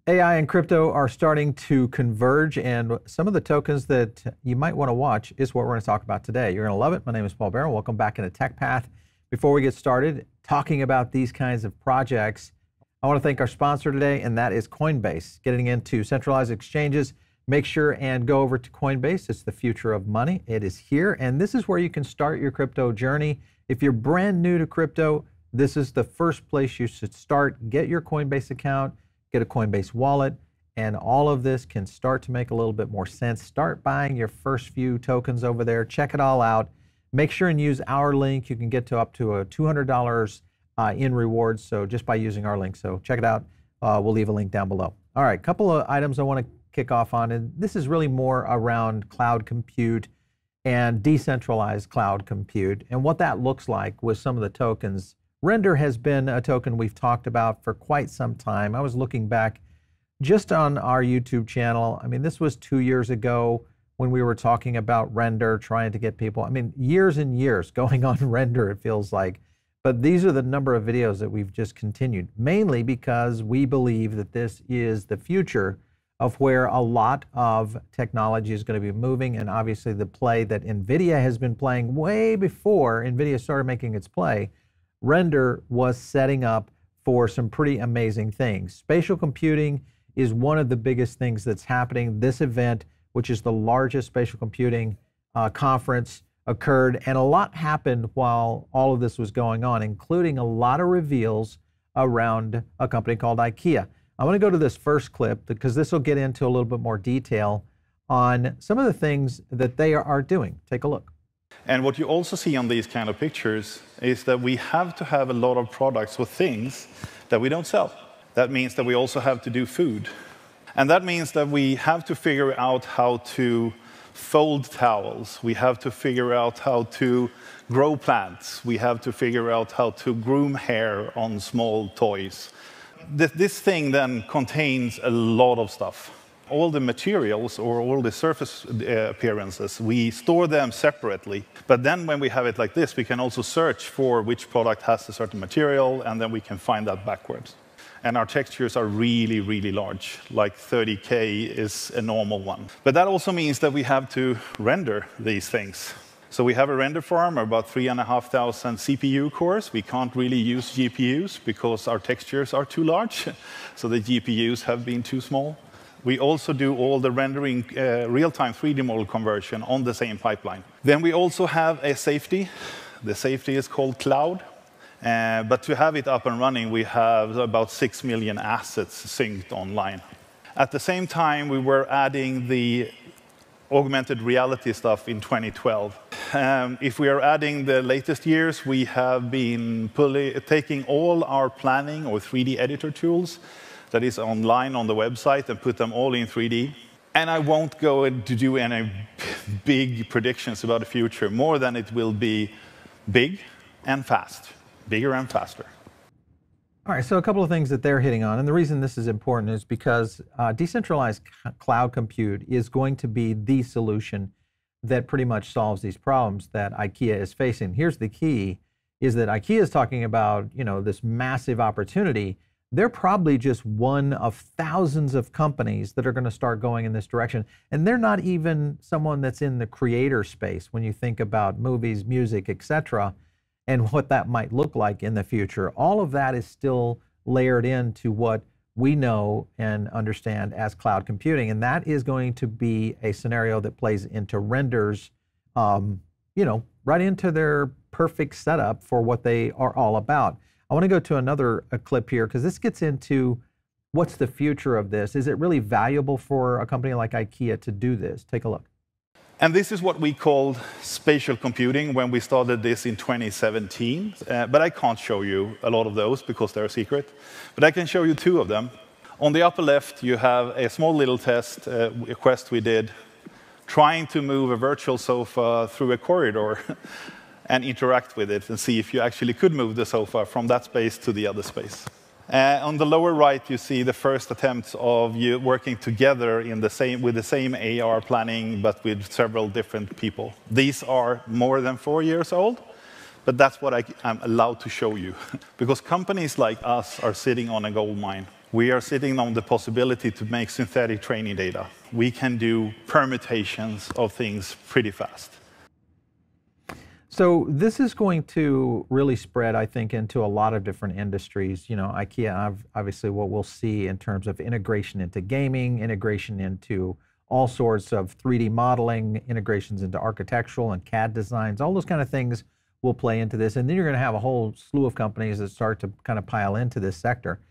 AI and crypto are starting to converge, and some of the tokens that you might want to watch is what we're going to talk about today. You're going to love it. My name is Paul Barron. Welcome back into Tech Path. Before we get started talking about these kinds of projects, I want to thank our sponsor today, and that is Coinbase. Getting into centralized exchanges, make sure and go over to Coinbase. It's the future of money. It is here, and this is where you can start your crypto journey. If you're brand new to crypto, this is the first place you should start. Get your Coinbase account, get a Coinbase wallet, and all of this can start to make a little bit more sense. Start buying your first few tokens over there. Check it all out. Make sure and use our link. You can get to up to $200 in rewards, so just by using our link. So check it out. We'll leave a link down below. All right, a couple of items I want to kick off on, and this is really more around cloud compute and decentralized cloud compute and what that looks like with some of the tokens. Render has been a token we've talked about for quite some time. I was looking back just on our YouTube channel. I mean, this was 2 years ago when we were talking about Render, trying to get people, I mean, years and years going on Render, it feels like. But these are the number of videos that we've just continued, mainly because we believe that this is the future of where a lot of technology is going to be moving. And obviously the play that NVIDIA has been playing way before NVIDIA started making its play, Render was setting up for some pretty amazing things. Spatial computing is one of the biggest things that's happening. This event, which is the largest spatial computing conference, occurred, and a lot happened while all of this was going on, including a lot of reveals around a company called IKEA. I want to go to this first clip because this will get into a little bit more detail on some of the things that they are doing. Take a look. And what you also see on these kind of pictures is that we have to have a lot of products or things that we don't sell. That means that we also have to do food. And that means that we have to figure out how to fold towels. We have to figure out how to grow plants. We have to figure out how to groom hair on small toys. This thing then contains a lot of stuff. All the materials or all the surface appearances, we store them separately. But then when we have it like this, we can also search for which product has a certain material, and then we can find that backwards. And our textures are really, really large, like 30K is a normal one. But that also means that we have to render these things. So we have a render farm, about 3,500 CPU cores. We can't really use GPUs because our textures are too large, so the GPUs have been too small. We also do all the rendering real-time 3D model conversion on the same pipeline. Then we also have a safety. The safety is called cloud. But to have it up and running, we have about 6 million assets synced online. At the same time, we were adding the augmented reality stuff in 2012. If we are adding the latest years, we have been taking all our planning or 3D editor tools that is online on the website and put them all in 3D. And I won't go to do any big predictions about the future, more than it will be big and fast. Bigger and faster. All right, so a couple of things that they're hitting on, and the reason this is important is because decentralized cloud compute is going to be the solution that pretty much solves these problems that IKEA is facing. Here's the key, is that IKEA is talking about, you know, this massive opportunity. They're probably just one of thousands of companies that are going to start going in this direction. And they're not even someone that's in the creator space when you think about movies, music, etc., and what that might look like in the future. All of that is still layered into what we know and understand as cloud computing. And that is going to be a scenario that plays into Render's, you know, right into their perfect setup for what they are all about. I want to go to another clip here because this gets into what's the future of this. Is it really valuable for a company like IKEA to do this? Take a look. And this is what we called spatial computing when we started this in 2017. But I can't show you a lot of those because they're a secret. But I can show you two of them. On the upper left, you have a small little test, a quest we did, trying to move a virtual sofa through a corridor and interact with it and see if you actually could move the sofa from that space to the other space. On the lower right, you see the first attempts of you working together in with the same AR planning, but with several different people. These are more than 4 years old, but that's what I'm allowed to show you. Because companies like us are sitting on a gold mine. We are sitting on the possibility to make synthetic training data. We can do permutations of things pretty fast. So this is going to really spread, I think, into a lot of different industries. You know, IKEA, obviously what we'll see in terms of integration into gaming, integration into all sorts of 3D modeling, integrations into architectural and CAD designs, all those kind of things will play into this. And then you're going to have a whole slew of companies that start to kind of pile into this sector.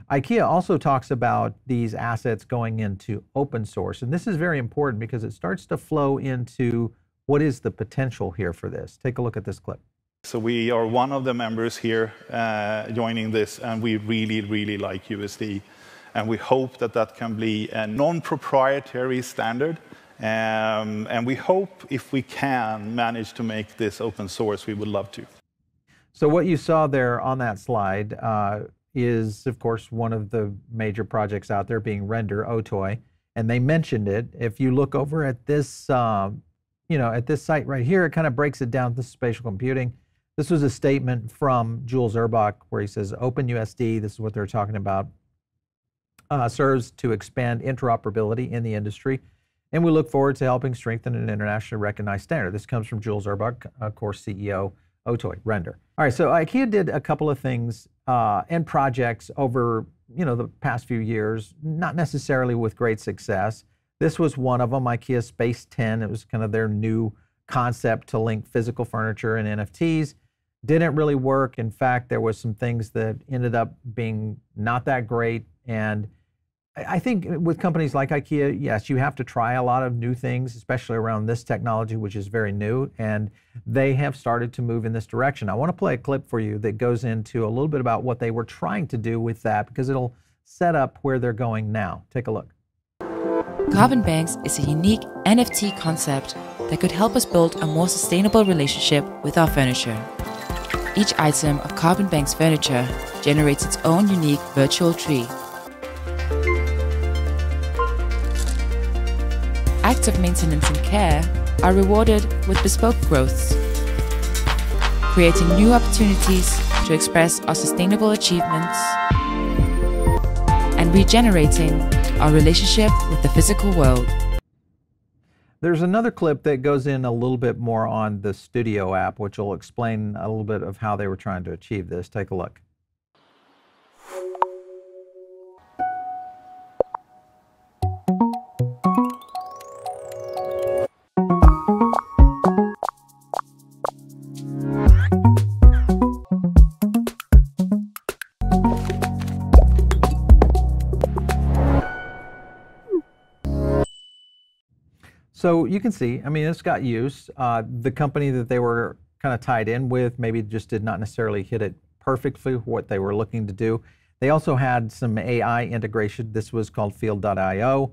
IKEA also talks about these assets going into open source. And this is very important because it starts to flow into what is the potential here for this. Take a look at this clip. So we are one of the members here joining this, and we really, really like USD. And we hope that that can be a non-proprietary standard. And we hope if we can manage to make this open source, we would love to. So what you saw there on that slide is, of course, one of the major projects out there being Render, Otoy. And they mentioned it. If you look over at this, at this site right here, it kind of breaks it down. This is spatial computing. This was a statement from Jules Urbach where he says, OpenUSD, this is what they're talking about, serves to expand interoperability in the industry. And we look forward to helping strengthen an internationally recognized standard. This comes from Jules Urbach, of course, CEO, Otoy, Render. All right, so IKEA did a couple of things and projects over, the past few years, not necessarily with great success. This was one of them, IKEA Space 10. It was kind of their new concept to link physical furniture and NFTs. Didn't really work. In fact, there was some things that ended up being not that great. And I think with companies like IKEA, yes, you have to try a lot of new things, especially around this technology, which is very new. And they have started to move in this direction. I want to play a clip for you that goes into a little bit about what they were trying to do with that, because it'll set up where they're going now. Take a look. Carbon banks is a unique NFT concept that could help us build a more sustainable relationship with our furniture. Each item of Carbon Bank's furniture generates its own unique virtual tree. Acts of maintenance and care are rewarded with bespoke growths, creating new opportunities to express our sustainable achievements and regenerating our relationship with the physical world. There's another clip that goes in a little bit more on the Studio app, which will explain a little bit of how they were trying to achieve this. Take a look. So you can see, I mean, it's got use. The company that they were kind of tied in with maybe just did not necessarily hit it perfectly what they were looking to do. They also had some AI integration. This was called Field.io.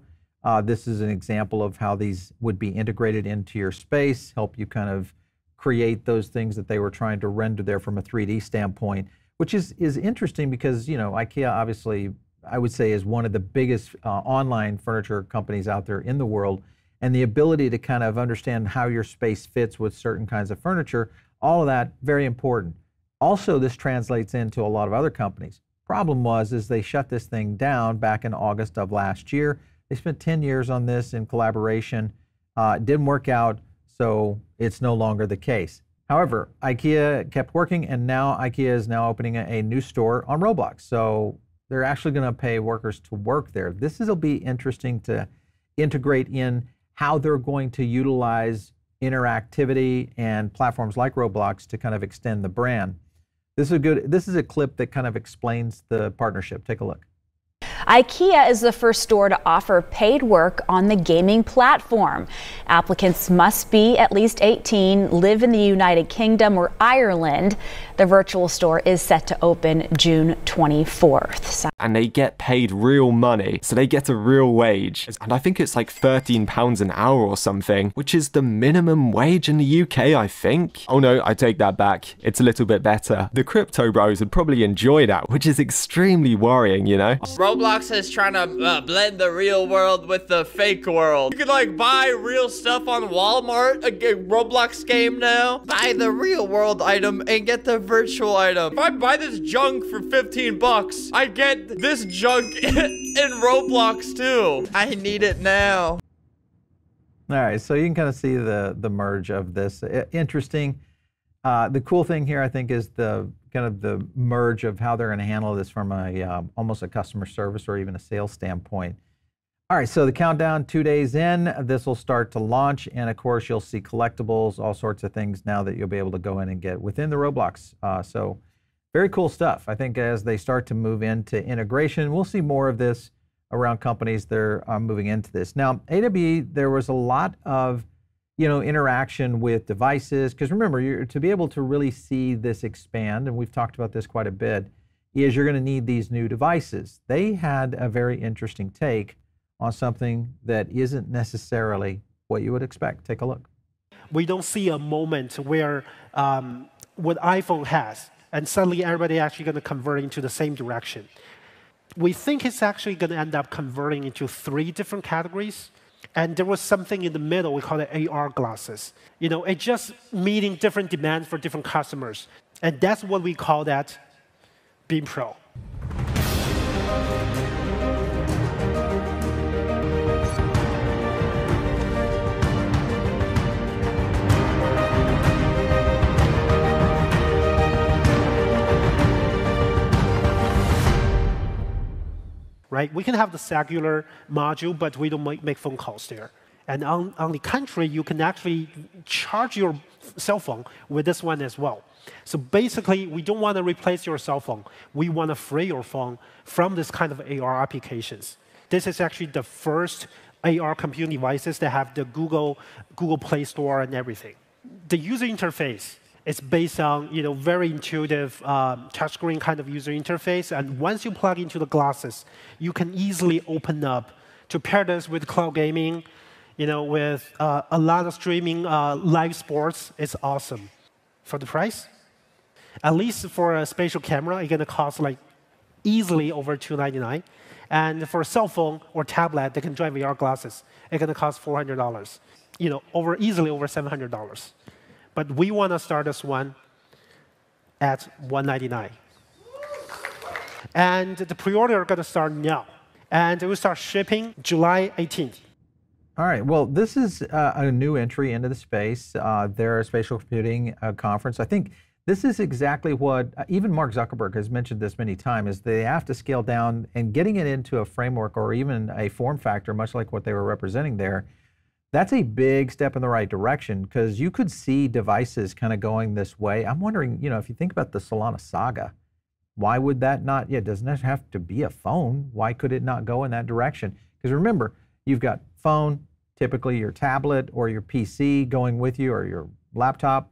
This is an example of how these would be integrated into your space, help you kind of create those things that they were trying to render there from a 3D standpoint, which is interesting because, IKEA obviously, I would say, is one of the biggest online furniture companies out there in the world. And the ability to kind of understand how your space fits with certain kinds of furniture, all of that, very important. Also, this translates into a lot of other companies. Problem is they shut this thing down back in August of last year. They spent 10 years on this in collaboration. It didn't work out, so it's no longer the case. However, IKEA kept working, and now IKEA is now opening a new store on Roblox. So they're actually going to pay workers to work there. This will be interesting to integrate in how they're going to utilize interactivity and platforms like Roblox to kind of extend the brand. This is a clip that kind of explains the partnership. Take a look. IKEA is the first store to offer paid work on the gaming platform. Applicants must be at least 18, live in the United Kingdom or Ireland. The virtual store is set to open June 24th. And they get paid real money, so they get a real wage. And I think it's like £13 an hour or something, which is the minimum wage in the UK, I think. Oh no, I take that back. It's a little bit better. The crypto bros would probably enjoy that, which is extremely worrying, you know? Roblox Roblox is trying to blend the real world with the fake world. You can like buy real stuff on Walmart, a Roblox game now. Buy the real world item and get the virtual item. If I buy this junk for 15 bucks, I get this junk in Roblox too. I need it now. All right, so you can kind of see the merge of this. Interesting. The cool thing here, I think, is the kind of the merge of how they're going to handle this from a almost a customer service or even a sales standpoint. All right, so the countdown, 2 days in, this will start to launch, and of course you'll see collectibles, all sorts of things now that you'll be able to go in and get within the Roblox. So very cool stuff. I think as they start to move into integration, we'll see more of this around companies that are moving into this. Now, AWE, there was a lot of interaction with devices, because remember, to be able to really see this expand, and we've talked about this quite a bit, is you're going to need these new devices. They had a very interesting take on something that isn't necessarily what you would expect. Take a look. We don't see a moment where what iPhone has, and suddenly everybody actually going to convert into the same direction. We think it's actually going to end up converting into 3 different categories. And there was something in the middle, we call it AR glasses. It's just meeting different demands for different customers. And that's what we call that Beam Pro. Right? We can have the cellular module, but we don't make phone calls there. And on the contrary, you can actually charge your cell phone with this one as well. So basically, we don't want to replace your cell phone. We want to free your phone from this kind of AR applications. This is actually the first AR computing devices that have the Google Play Store and everything. The user interface is based on very intuitive touchscreen kind of user interface. And once you plug into the glasses, you can easily open up to pair this with cloud gaming, with a lot of streaming live sports. It's awesome. For the price, at least for a spatial camera, it's going to cost like easily over $299. And for a cell phone or tablet that can drive VR glasses, it's going to cost $400. Easily over $700. But we want to start this one at $199. And the pre-order are going to start now. And it will start shipping July 18th. All right, well, this is a new entry into the space. Their spatial computing conference. I think this is exactly what even Mark Zuckerberg has mentioned this many times, is they have to scale down, and getting it into a framework or even a form factor, much like what they were representing there. That's a big step in the right direction, because you could see devices kind of going this way. I'm wondering, if you think about the Solana saga, why would that not, doesn't it have to be a phone? Why could it not go in that direction? Because remember, you've got phone, typically your tablet or your PC going with you, or your laptop.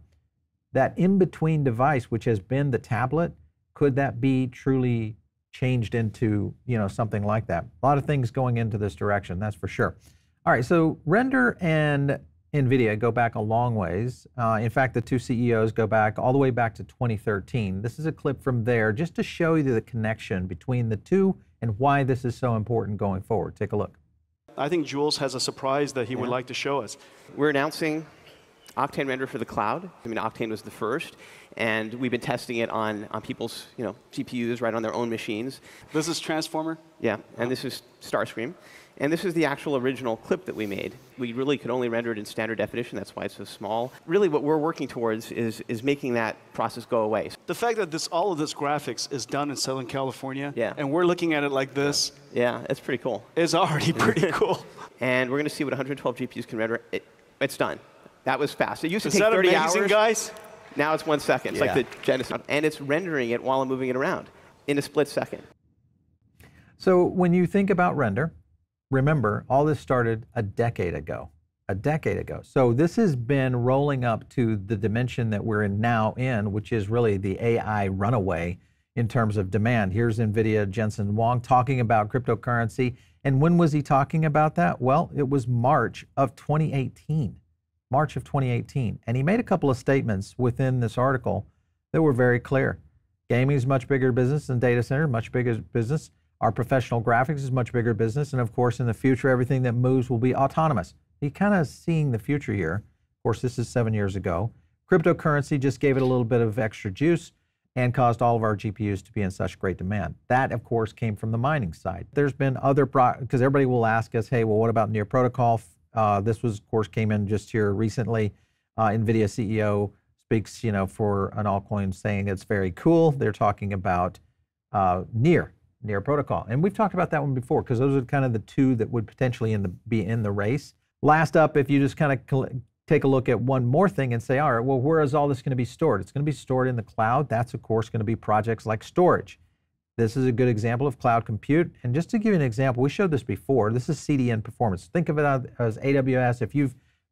That in-between device, which has been the tablet, could that be truly changed into, something like that? A lot of things going into this direction, that's for sure. All right, so Render and NVIDIA go back a long ways. In fact, the two CEOs go back all the way back to 2013. This is a clip from there just to show you the connection between the two and why this is so important going forward. Take a look. I think Jules has a surprise that he would like to show us. We're announcing Octane Render for the cloud. Octane was the first, and we've been testing it on people's GPUs right on their own machines. This is Transformer? Yeah, and this is Starscream. And this is the actual original clip that we made. We really could only render it in standard definition. That's why it's so small. Really, what we're working towards is making that process go away. The fact that all of this graphics is done in Southern California, and we're looking at it like this. Yeah, it's pretty cool. It's already pretty cool. And we're going to see what 112 GPUs can render. It's done. That was fast. It used to take 30 hours. Is that amazing, guys? Now it's 1 second. It's like the Jensen. And it's rendering it while I'm moving it around in a split second. So when you think about render, remember, all this started a decade ago. So this has been rolling up to the dimension that we're now in, which is really the AI runaway in terms of demand. Here's NVIDIA Jensen Huang talking about cryptocurrency. And when was he talking about that? Well, it was March of 2018. March of 2018. And he made a couple of statements within this article that were very clear. Gaming is much bigger business than data center, much bigger business. Our professional graphics is a much bigger business. And of course, in the future, everything that moves will be autonomous. You're kind of seeing the future here. Of course, this is 7 years ago. Cryptocurrency just gave it a little bit of extra juice and caused all of our GPUs to be in such great demand. That, of course, came from the mining side. There's been other, because everybody will ask us, hey, well, what about near protocol? This was, of course, came in just here recently. NVIDIA CEO speaks, for an altcoin saying it's very cool. They're talking about near protocol. And we've talked about that one before because those are kind of the two that would potentially be in the race. Last up, if you just kind of take a look at one more thing and say, all right, well, where is all this going to be stored? It's going to be stored in the cloud. That's, of course, going to be projects like Storj. This is a good example of cloud compute. And just to give you an example, we showed this before. This is CDN performance. Think of it as AWS. If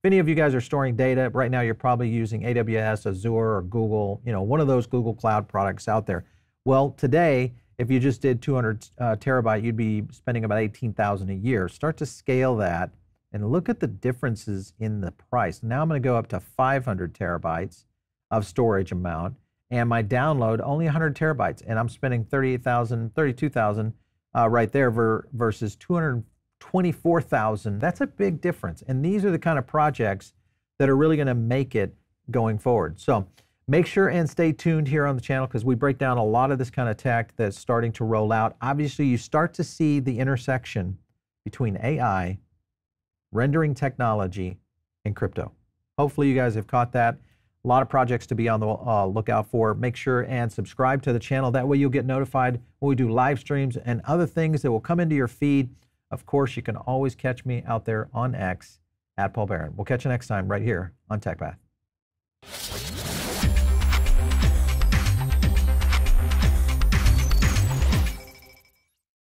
any of you guys are storing data, right now you're probably using AWS, Azure, or Google, one of those Google Cloud products out there. Well, today, if you just did 200 terabyte, you'd be spending about $18,000 a year. Start to scale that and look at the differences in the price. Now I'm going to go up to 500 terabytes of storage amount, and my download only 100 terabytes, and I'm spending $38,000, $32,000 right there versus $224,000. That's a big difference, and these are the kind of projects that are really going to make it going forward. So make sure and stay tuned here on the channel because we break down a lot of this kind of tech that's starting to roll out. Obviously, you start to see the intersection between AI, rendering technology, and crypto. Hopefully you guys have caught that. A lot of projects to be on the lookout for. Make sure and subscribe to the channel. That way you'll get notified when we do live streams and other things that will come into your feed. Of course, you can always catch me out there on X at Paul Barron. We'll catch you next time right here on TechPath.